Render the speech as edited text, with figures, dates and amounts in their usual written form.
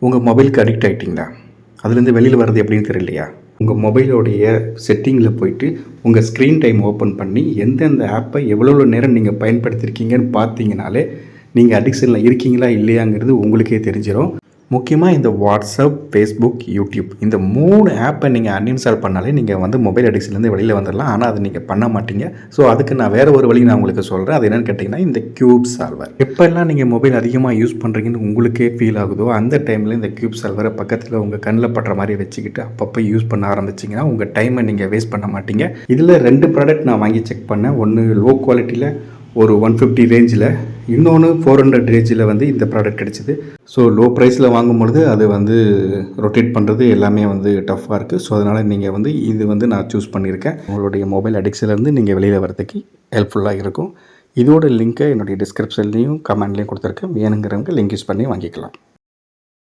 உங்கள் மொபைலுக்கு அடிக்ட் ஆகிட்டிங்களா? அதுலேருந்து வெளியில் வர்றது எப்படின்னு தெரியலையா? உங்கள் மொபைலோடைய செட்டிங்கில் போயிட்டு உங்கள் ஸ்க்ரீன் டைம் ஓப்பன் பண்ணி எந்தெந்த ஆப்பை எவ்வளோ நேரம் நீங்கள் பயன்படுத்தியிருக்கீங்கன்னு பார்த்தீங்கனாலே நீங்கள் அடிக்ஷனில் இருக்கீங்களா இல்லையாங்கிறது உங்களுக்கே தெரிஞ்சிடும். முக்கியமாக இந்த வாட்ஸ்அப், ஃபேஸ்புக், யூடியூப் இந்த 3 ஆப்பை நீங்கள் அன்இன்ஸ்டால் பண்ணாலே நீங்கள் வந்து மொபைல் அடிக்ஷன்லேருந்து வெளியில் வந்துடலாம். ஆனால் அதை நீங்கள் பண்ண மாட்டீங்க. ஸோ அதுக்கு நான் வேறு ஒரு வழி நான் உங்களுக்கு சொல்கிறேன். அது என்னென்னு கேட்டிங்கன்னா, இந்த க்யூப் சால்வர். எப்போல்லாம் நீங்கள் மொபைல் அதிகமாக யூஸ் பண்ணுறீங்கன்னு உங்களுக்கே ஃபீல் ஆகுதோ அந்த டைமில் இந்த க்யூப் சால்வரை பக்கத்தில் உங்கள் கண்ணில் படுற மாதிரி வச்சுக்கிட்டு அப்பப்போ யூஸ் பண்ண ஆரம்பிச்சிங்கன்னா உங்கள் டைமை நீங்கள் வேஸ்ட் பண்ண மாட்டீங்க. இதில் 2 ப்ராடக்ட் நான் வாங்கி செக் பண்ணேன். ஒன்று லோ குவாலிட்டியில் ஒரு 150 ரேஞ்சில், இன்னொன்று 400 ரேஞ்சில் வந்து இந்த ப்ராடக்ட் கிடச்சிது. ஸோ லோ ப்ரைஸில் வாங்கும்பொழுது அது வந்து ரொட்டேட் பண்ணுறது எல்லாமே வந்து டஃப்பாக இருக்குது. ஸோ அதனால் நீங்கள் வந்து இது வந்து நான் சூஸ் பண்ணியிருக்கேன். உங்களுடைய மொபைல் அடிக்ஷன்லேருந்து நீங்கள் வெளியில் வரதுக்கு ஹெல்ப்ஃபுல்லாக இருக்கும். இதோட லிங்க்கை என்னுடைய டிஸ்கிரிப்ஷன்லேயும் கமெண்ட்லேயும் கொடுத்துருக்கேன். வேணுங்கிறவங்க லிங்க் யூஸ் பண்ணி வாங்கிக்கலாம்.